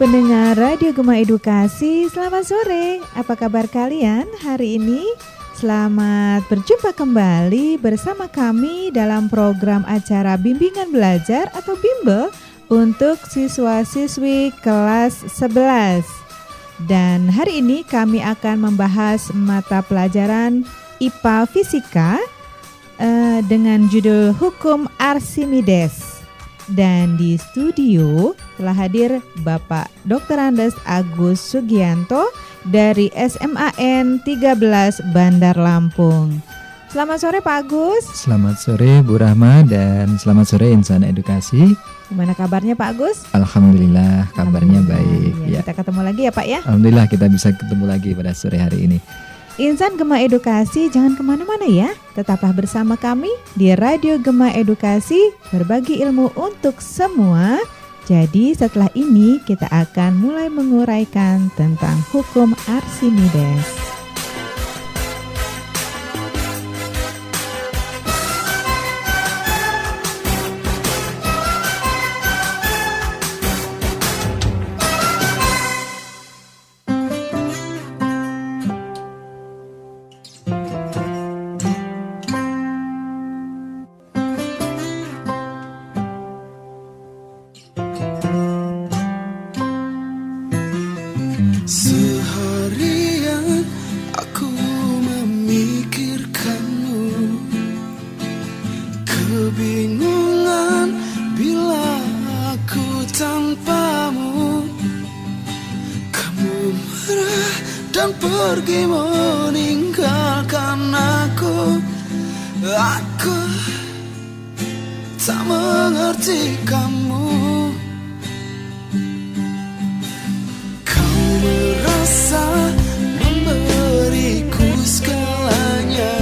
Pendengar Radio Gema Edukasi, selamat sore. Apa kabar kalian hari ini? Selamat berjumpa kembali bersama kami dalam program acara Bimbingan Belajar atau Bimbel untuk siswa-siswi kelas 11. Dan hari ini kami akan membahas mata pelajaran IPA Fisika dengan judul Hukum Archimedes. Dan di studio telah hadir Bapak Dr. Andes Agus Sugianto dari SMAN 13 Bandar Lampung. Selamat sore Pak Agus. Selamat sore Bu Rahma dan selamat sore insan edukasi. Gimana kabarnya Pak Agus? Alhamdulillah kabarnya baik. Ya, kita ketemu lagi ya Pak ya. Alhamdulillah kita bisa ketemu lagi pada sore hari ini. Insan Gema Edukasi, jangan kemana-mana ya. Tetaplah bersama kami di Radio Gema Edukasi, berbagi ilmu untuk semua. Jadi setelah ini kita akan mulai menguraikan tentang hukum Archimedes. Seharian aku memikirkanmu, kebingungan bila aku tanpamu. Kamu marah dan pergi meninggalkan aku. Aku tak mengerti kamu. Merasa memberiku segalanya,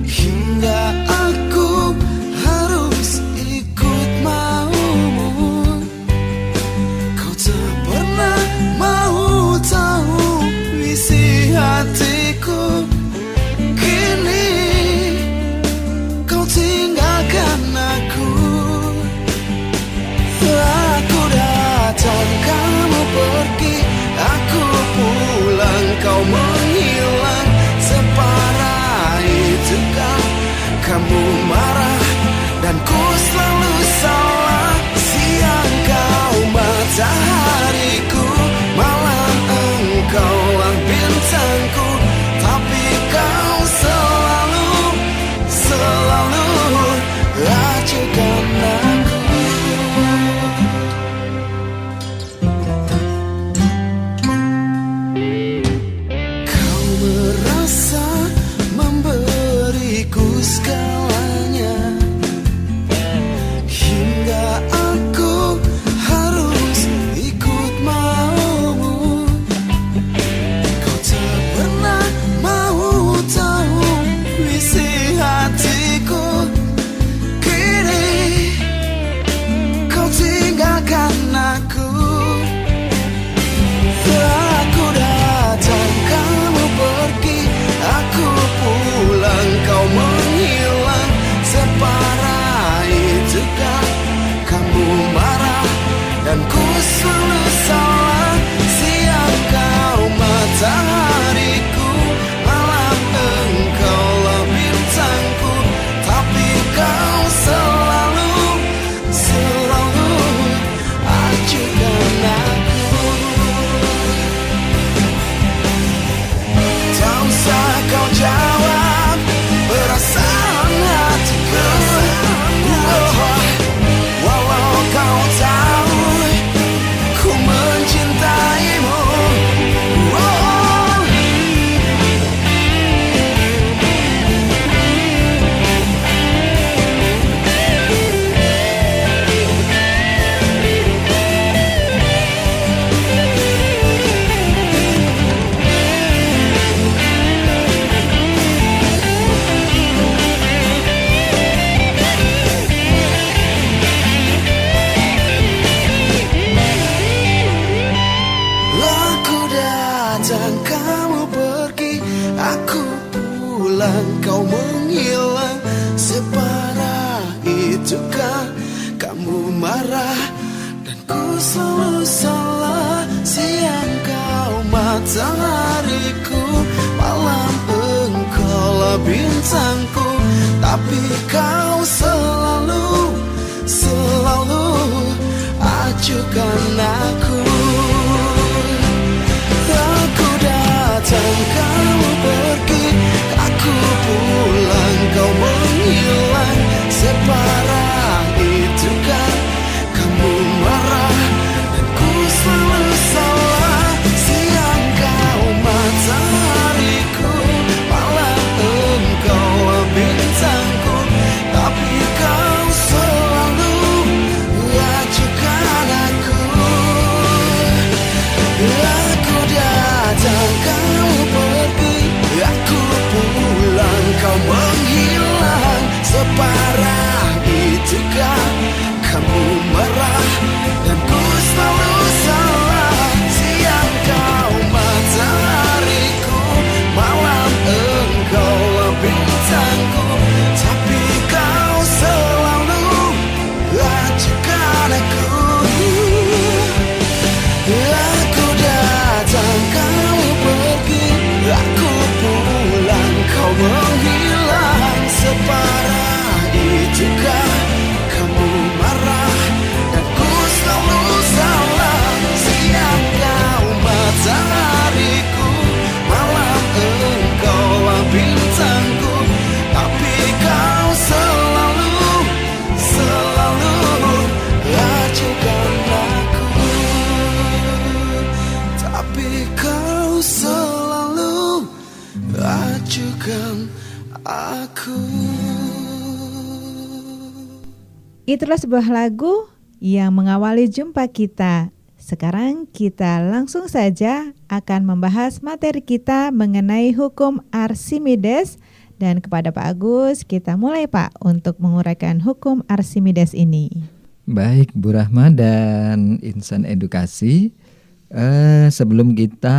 hingga aku harus ikut maumu. Kau tak pernah mau tahu isi hatiku. Kini kau tinggalkan aku. Aku datang, kamu pergi, aku pulang, kau menghilang. Separah itukah kamu marah dan ku selalu salah. Siang kau matahariku, malam engkaulah bintangku. Tapi kau selalu acuhkan aku. Segalanya, hingga aku harus ikut maumu. Kau tak pernah mau tahu isi hatiku. Kini kau tinggalkan aku. Aku datang, kamu pergi, aku pulang, kau menghilang. Separah itukah kamu marah dan ku selalu salah. Siang kau matahariku, malam engkaulah bintangku. Tapi kau selalu acuhkan aku. Tak usah kau jawab perasaan hatiku. Walau kau tahu ku mencintaimu. pulang kau menghilang, separah itukah kamu marah dan Ku selalu salah, siang kau matahariku, malam engkaulah bintangku. Tapi kau selalu acuhkan aku. Aku datang, kau pergi, aku pulang, kau menghilang. Separah itu kan kamu marah dan ku selalu salah. Siang kau matahariku, malam engkau bintangku. Tapi kau selalu acuhkan aku. Aku datang, kau pergi, aku pulang, kau menghilang. Separah itukah kamu marah dan ku selalu salah. Siang kau matahariku, malam engkau bintangku. Tapi kau selalu acuhkan aku. Aku datang, kau pergi, aku pulang, kau menghilang. Separah itukah kamu marah dan ku selalu salah. Siang kau matahariku, malam engkau bintangku. Tapi kau selalu acuhkan aku. Tapi kau selalu acuhkan aku. Itulah sebuah lagu yang mengawali jumpa kita. Sekarang kita langsung saja akan membahas materi kita mengenai hukum Archimedes. Dan kepada Pak Agus, kita mulai Pak untuk menguraikan hukum Archimedes ini. Baik, Bu Rahma dan insan edukasi. Sebelum kita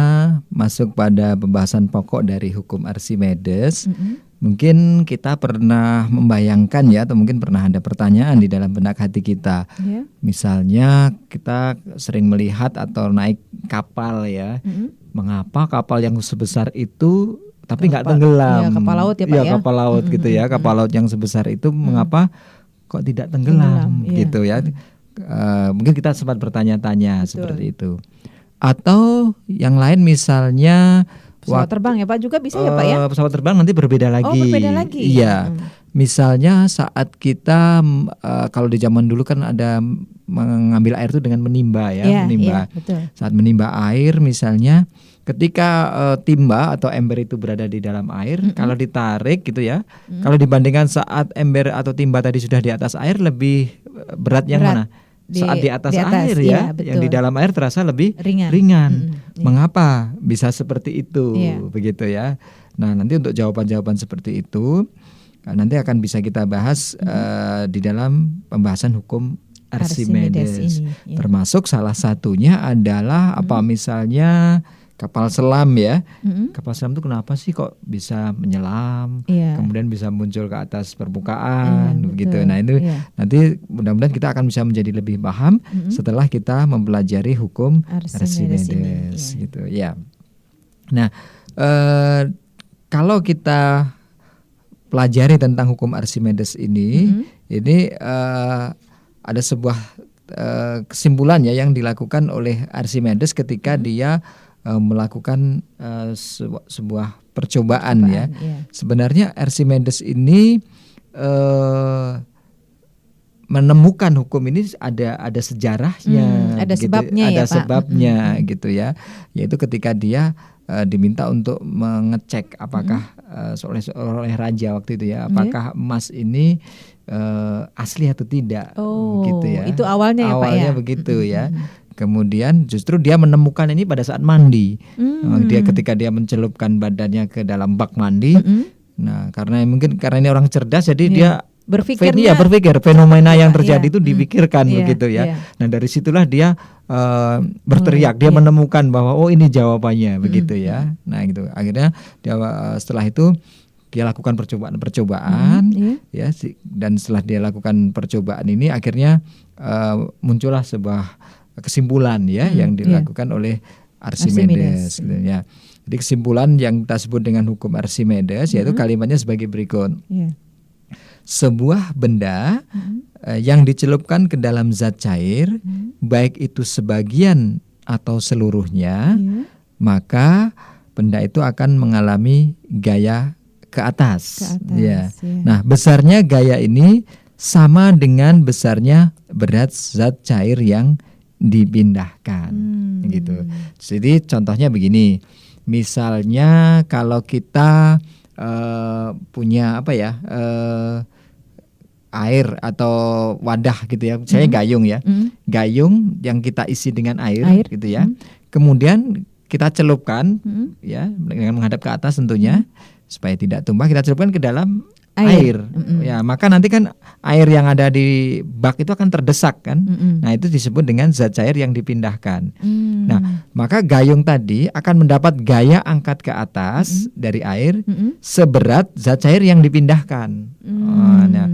masuk pada pembahasan pokok dari hukum Archimedes, mungkin kita pernah membayangkan ya, atau mungkin pernah ada pertanyaan di dalam benak hati kita. Misalnya kita sering melihat atau naik kapal ya, mengapa kapal yang sebesar itu tapi nggak tenggelam? Ya, kapal laut ya Pak ya. Kapal laut gitu ya, kapal laut yang sebesar itu mengapa kok tidak tenggelam gitu ya? Mungkin kita sempat bertanya-tanya seperti itu. Atau yang lain misalnya pesawat terbang ya Pak juga bisa ya Pak ya? Pesawat terbang nanti berbeda lagi. Oh, berbeda lagi. Iya. Misalnya saat kita kalau di zaman dulu kan ada mengambil air itu dengan menimba ya, menimba. Iya, betul. Saat menimba air misalnya ketika timba atau ember itu berada di dalam air, kalau ditarik gitu ya, kalau dibandingkan saat ember atau timba tadi sudah di atas air, lebih berat yang mana? Saat di atas air ya, yang di dalam air terasa lebih ringan. Mengapa bisa seperti itu? Begitu ya. Nah, nanti untuk jawaban-jawaban seperti itu nanti akan bisa kita bahas di dalam pembahasan hukum Archimedes ini. Termasuk salah satunya adalah apa misalnya kapal selam ya. Kapal selam itu kenapa sih kok bisa menyelam, kemudian bisa muncul ke atas permukaan begitu. Nah itu nanti mudah-mudahan kita akan bisa menjadi lebih paham setelah kita mempelajari hukum Archimedes gitu ya. Nah kalau kita pelajari tentang hukum Archimedes ini ada sebuah kesimpulan ya yang dilakukan oleh Archimedes ketika dia melakukan sebuah percobaan ya. Sebenarnya Archimedes ini menemukan hukum ini ada sejarahnya, ada gitu. sebabnya ada ya Pak. sebabnya gitu ya. Yaitu ketika dia diminta untuk mengecek apakah oleh raja waktu itu ya, apakah emas ini asli atau tidak, gitu ya. Itu awalnya ya Pak ya. Awalnya begitu ya. Kemudian justru dia menemukan ini pada saat mandi. Dia ketika dia mencelupkan badannya ke dalam bak mandi. Nah, karena ini orang cerdas, jadi dia berpikir fenomena yang terjadi itu dipikirkan begitu ya. Nah, dari situlah dia berteriak, dia menemukan bahwa oh ini jawabannya begitu ya. Nah, gitu. Akhirnya dia setelah itu dia lakukan percobaan, iya. ya, dan setelah dia lakukan percobaan ini akhirnya muncullah sebuah kesimpulan ya yang dilakukan oleh Archimedes. Gitu, ya. Jadi kesimpulan yang kita sebut dengan hukum Archimedes yaitu kalimatnya sebagai berikut. Sebuah benda yang dicelupkan ke dalam zat cair, baik itu sebagian atau seluruhnya, maka benda itu akan mengalami gaya ke atas. Ya. Nah, besarnya gaya ini sama dengan besarnya berat zat cair yang dipindahkan. Gitu. Jadi contohnya begini, misalnya kalau kita punya air atau wadah gitu ya, saya gayung ya, gayung yang kita isi dengan air. Gitu ya. Kemudian kita celupkan ya dengan menghadap ke atas tentunya supaya tidak tumpah, kita celupkan ke dalam air. Ya, maka nanti kan air yang ada di bak itu akan terdesak kan. Nah, itu disebut dengan zat cair yang dipindahkan. Nah, maka gayung tadi akan mendapat gaya angkat ke atas dari air seberat zat cair yang dipindahkan. Nah,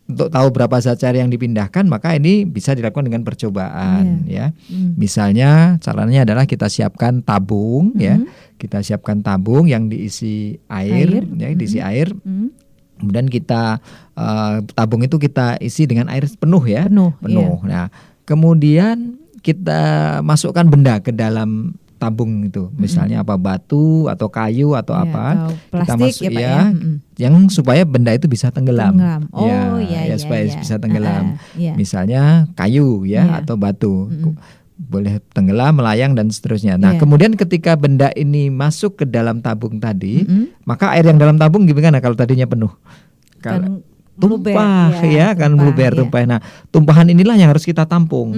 untuk tahu berapa zat cair yang dipindahkan, maka ini bisa dilakukan dengan percobaan ya. Misalnya caranya adalah kita siapkan tabung ya. Kita siapkan tabung yang diisi air. Ya, diisi air. Kemudian kita tabung itu kita isi dengan air penuh ya. Penuh. Iya. Nah, kemudian kita masukkan benda ke dalam tabung itu, misalnya apa, batu atau kayu atau apa, atau plastik kita masuk yang supaya benda itu bisa tenggelam. Supaya bisa tenggelam. Misalnya kayu ya atau batu. Boleh tenggelam, melayang dan seterusnya. Nah, kemudian ketika benda ini masuk ke dalam tabung tadi, maka air yang dalam tabung gimana kalau tadinya penuh? Kalau tumpah kan meluber, tumpah. Nah, tumpahan inilah yang harus kita tampung.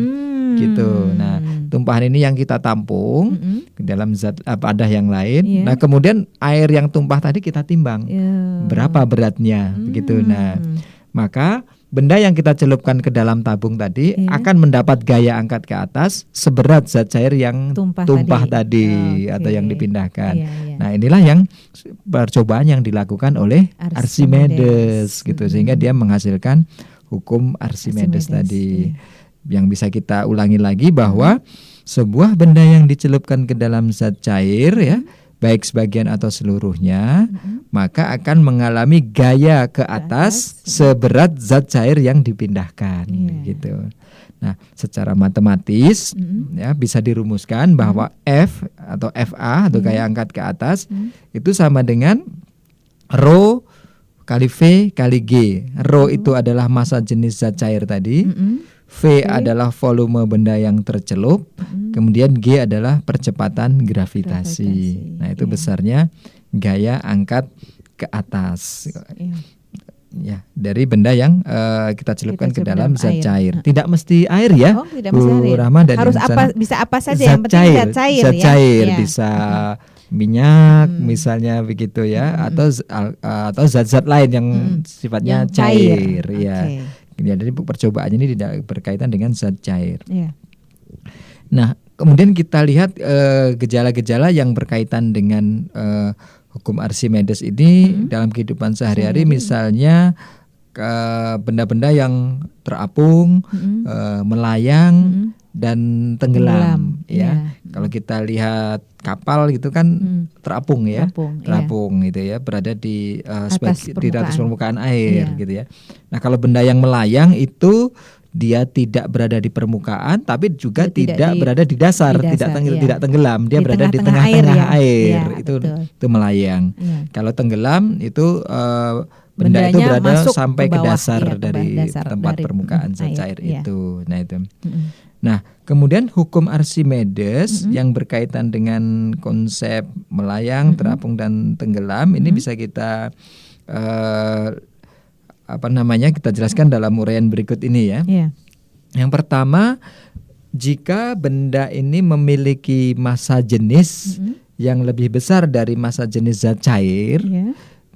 Gitu. Nah, tumpahan ini yang kita tampung ke dalam zat wadah yang lain. Nah, kemudian air yang tumpah tadi kita timbang. Berapa beratnya begitu. Nah, maka benda yang kita celupkan ke dalam tabung tadi akan mendapat gaya angkat ke atas seberat zat cair yang tumpah tadi atau yang dipindahkan. Nah, inilah yang percobaan yang dilakukan oleh Archimedes gitu, sehingga dia menghasilkan hukum Archimedes tadi. Yang bisa kita ulangi lagi bahwa sebuah benda yang dicelupkan ke dalam zat cair ya, baik sebagian atau seluruhnya, maka akan mengalami gaya ke atas seberat zat cair yang dipindahkan. Gitu. Nah, secara matematis ya bisa dirumuskan bahwa F atau FA atau gaya angkat ke atas itu sama dengan Rho kali V kali G. Rho itu adalah massa jenis zat cair tadi. V adalah volume benda yang tercelup, kemudian G adalah percepatan gravitasi. Nah, itu besarnya gaya angkat ke atas. Ya, dari benda yang kita celupkan ke dalam zat cair. Tidak mesti air ya. Tidak mesti air. Rahma, dan harus bisa apa saja yang penting zat cair. Zat cair bisa minyak misalnya begitu ya, atau zat-zat lain yang sifatnya cair. Ya. Jadi percobaannya ini tidak berkaitan dengan zat cair. Nah, kemudian kita lihat gejala-gejala yang berkaitan dengan hukum Archimedes ini dalam kehidupan sehari-hari. Misalnya benda-benda yang terapung, melayang dan tenggelam. Ya. Kalau kita lihat kapal gitu kan terapung ya, terapung gitu ya, berada di atas permukaan air gitu ya. Nah, kalau benda yang melayang itu dia tidak berada di permukaan, tapi juga tidak berada di dasar, tidak tenggelam, dia berada di tengah-tengah air. Itu melayang. Kalau tenggelam itu benda itu berada sampai ke dasar dari tempat permukaan zat cair itu. Nah, itu. Nah, kemudian hukum Archimedes yang berkaitan dengan konsep melayang, terapung dan tenggelam ini bisa kita kita jelaskan dalam uraian berikut ini ya. Yang pertama, jika benda ini memiliki massa jenis yang lebih besar dari massa jenis zat cair,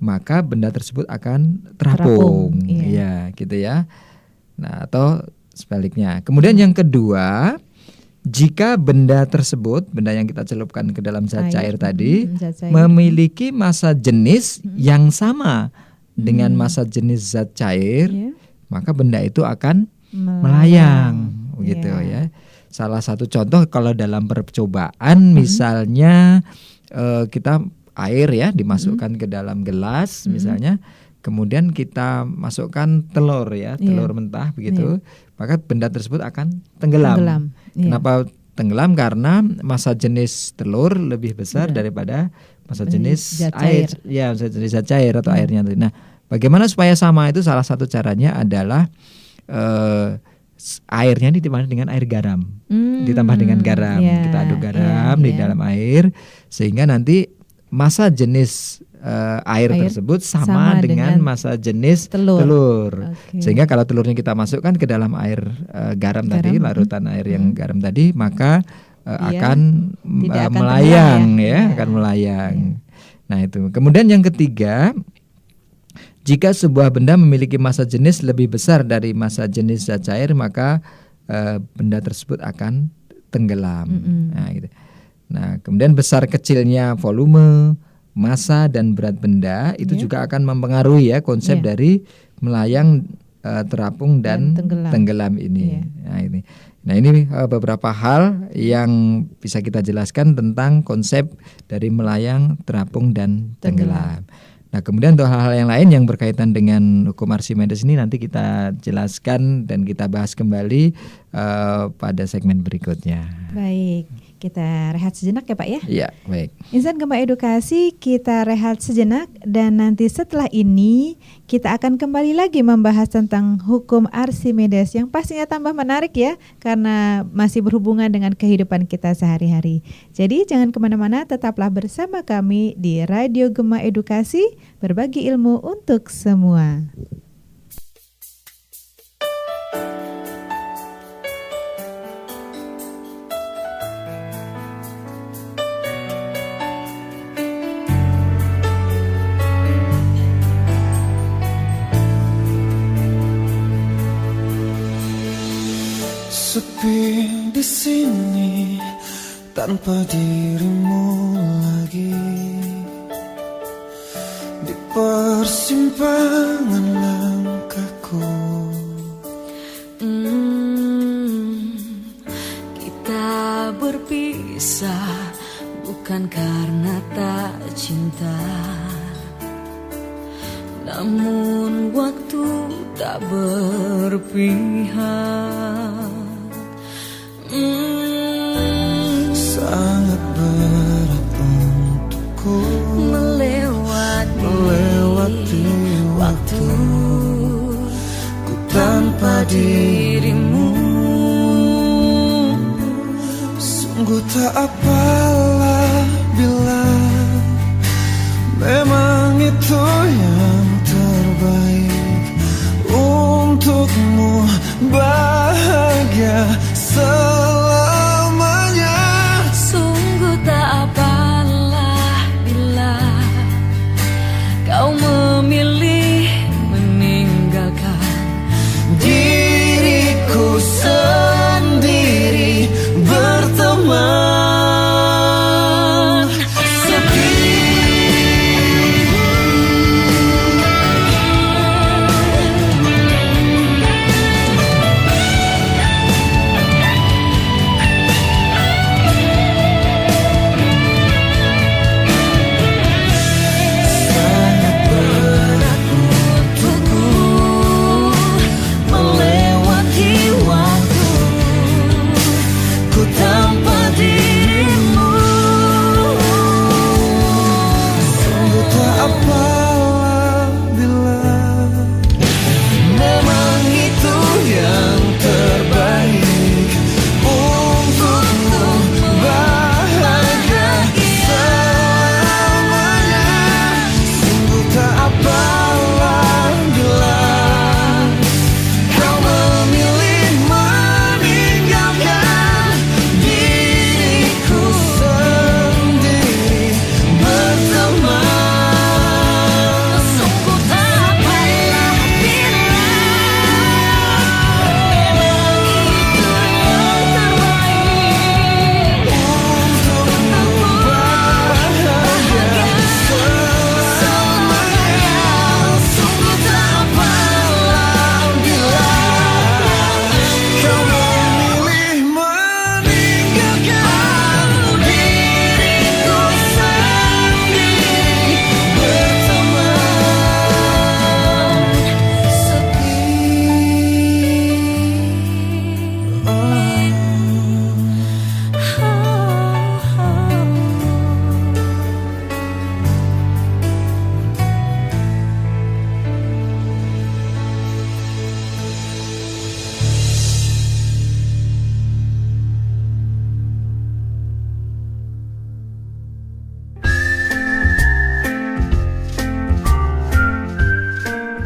maka benda tersebut akan terapung. Ya, gitu ya. Nah, atau sebaliknya. Kemudian yang kedua, jika benda tersebut, benda yang kita celupkan ke dalam zat cair tadi, zat cair. memiliki massa jenis yang sama dengan massa jenis zat cair, Ya. maka benda itu akan melayang, begitu ya. Salah satu contoh kalau dalam percobaan, misalnya kita air ya dimasukkan ke dalam gelas, misalnya, kemudian kita masukkan telur ya, telur mentah begitu, maka benda tersebut akan tenggelam. Kenapa tenggelam? Karena massa jenis telur lebih besar daripada massa jenis zat air, cair. ya massa jenis zat cair atau airnya. Nah, bagaimana supaya sama itu? Salah satu caranya adalah airnya ditambah dengan air garam, ditambah dengan garam, kita aduk garam di dalam air sehingga nanti massa jenis air tersebut sama dengan massa jenis telur. Sehingga kalau telurnya kita masukkan ke dalam air garam tadi, larutan air yang garam tadi, maka akan melayang ya, akan melayang. Nah, itu. Kemudian yang ketiga, jika sebuah benda memiliki massa jenis lebih besar dari massa jenis zat cair, maka benda tersebut akan tenggelam. Nah, gitu. Nah, kemudian besar kecilnya volume, massa dan berat benda itu juga akan mempengaruhi ya konsep dari melayang, terapung dan tenggelam ini. Nah, ini beberapa hal yang bisa kita jelaskan tentang konsep dari melayang, terapung dan tenggelam. Nah, kemudian untuk hal-hal yang lain yang berkaitan dengan hukum Archimedes ini nanti kita jelaskan dan kita bahas kembali pada segmen berikutnya. Baik, kita rehat sejenak ya Pak ya. Iya, baik. Insan Gema Edukasi, kita rehat sejenak dan nanti setelah ini kita akan kembali lagi membahas tentang hukum Archimedes yang pastinya tambah menarik ya, karena masih berhubungan dengan kehidupan kita sehari-hari. Jadi jangan kemana-mana, tetaplah bersama kami di Radio Gema Edukasi, berbagi ilmu untuk semua. Sepi di sini tanpa dirimu lagi, di persimpangan langkahku. Kita berpisah bukan karena tak cinta, namun waktu tak berpihak. Sangat berat untukku melewati waktu ku tanpa dirimu. Sungguh tak apalah bila memang itu yang terbaik untukmu, bahagia selamanya. Sungguh tak apalah bila kau memilih meninggalkan diriku sendiri berteman.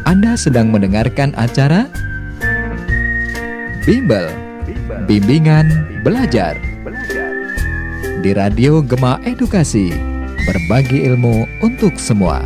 Anda sedang mendengarkan acara Bimbel, Bimbingan Belajar di Radio Gema Edukasi, berbagi ilmu untuk semua.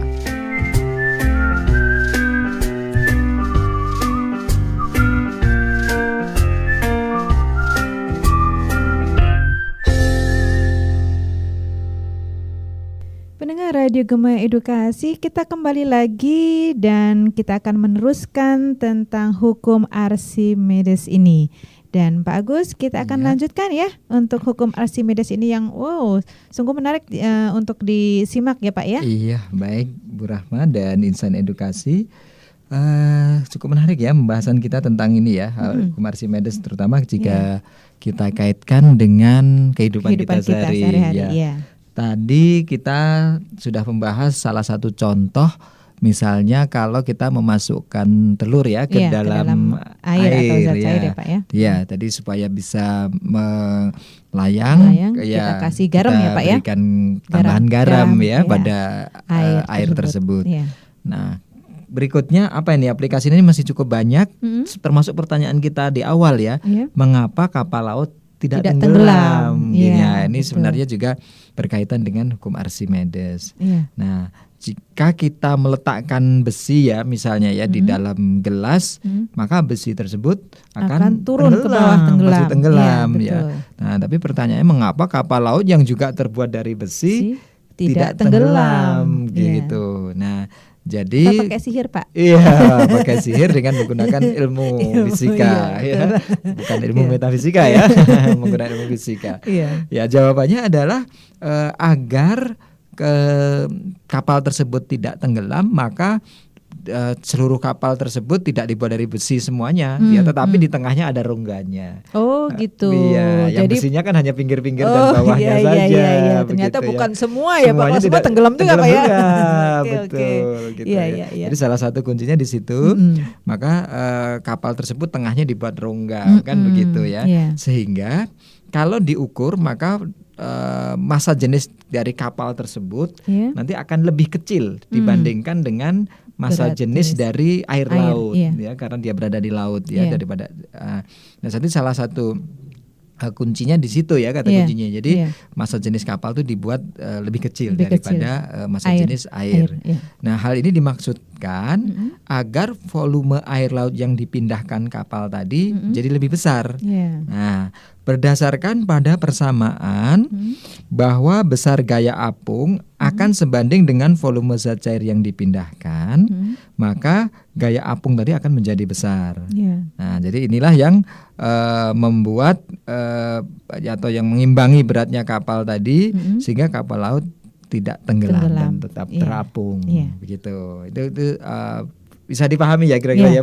Pendengar Radio Gema Edukasi, kita kembali lagi dan kita akan meneruskan tentang hukum Archimedes ini. Dan Pak Agus, kita akan lanjutkan ya untuk hukum Archimedes ini yang sungguh menarik untuk disimak ya Pak ya. Iya, baik Bu Rahma dan Insan Edukasi. Cukup menarik ya pembahasan kita tentang ini ya, hukum Archimedes, terutama jika kita kaitkan dengan kehidupan kita sehari-hari. Ya. Tadi kita sudah membahas salah satu contoh, misalnya kalau kita memasukkan telur ya ke dalam air atau zat ya. cair ya Pak ya. Ya, tadi supaya bisa melayang kita kasih garam ya Pak ya. Berikan tambahan garam ya ya. pada air tersebut. Ya. Nah, berikutnya apa ini, aplikasi ini masih cukup banyak, termasuk pertanyaan kita di awal ya. Mengapa kapal laut tidak tenggelam. Ya, ini betul. sebenarnya juga berkaitan dengan hukum Archimedes. Ya. Nah, jika kita meletakkan besi ya misalnya ya di dalam gelas, maka besi tersebut akan turun ke bawah, pasti tenggelam ya. ya. Nah, tapi pertanyaannya mengapa kapal laut yang juga terbuat dari besi tidak tenggelam gitu. Nah, jadi kita pakai sihir Pak. Iya, pakai sihir dengan menggunakan ilmu fisika ya. Bukan ilmu metafisika ya, menggunakan ilmu fisika. Ya, jawabannya adalah agar kapal tersebut tidak tenggelam, maka seluruh kapal tersebut tidak dibuat dari besi semuanya, ya, tetapi di tengahnya ada rongganya. Oh gitu. Iya, yang besinya kan hanya pinggir-pinggir dan bawahnya saja. Iya. Ternyata bukan semua ya Pak, semua tenggelam juga Pak ya. Betul. Gitu ya. Jadi salah satu kuncinya di situ. Maka kapal tersebut tengahnya dibuat rongga, kan begitu ya. Sehingga kalau diukur maka massa jenis dari kapal tersebut nanti akan lebih kecil dibandingkan dengan massa jenis dari air laut ya, karena dia berada di laut ya, daripada salah satu kuncinya di situ ya, kata kuncinya. Jadi massa jenis kapal itu dibuat lebih kecil daripada massa jenis air. Nah, hal ini dimaksudkan agar volume air laut yang dipindahkan kapal tadi jadi lebih besar. Nah, berdasarkan pada persamaan bahwa besar gaya apung akan sebanding dengan volume zat cair yang dipindahkan, maka gaya apung tadi akan menjadi besar. Nah, jadi inilah yang membuat atau yang mengimbangi beratnya kapal tadi, sehingga kapal laut tidak tenggelam dan tetap terapung. Begitu. Itu bisa dipahami ya kira-kira ya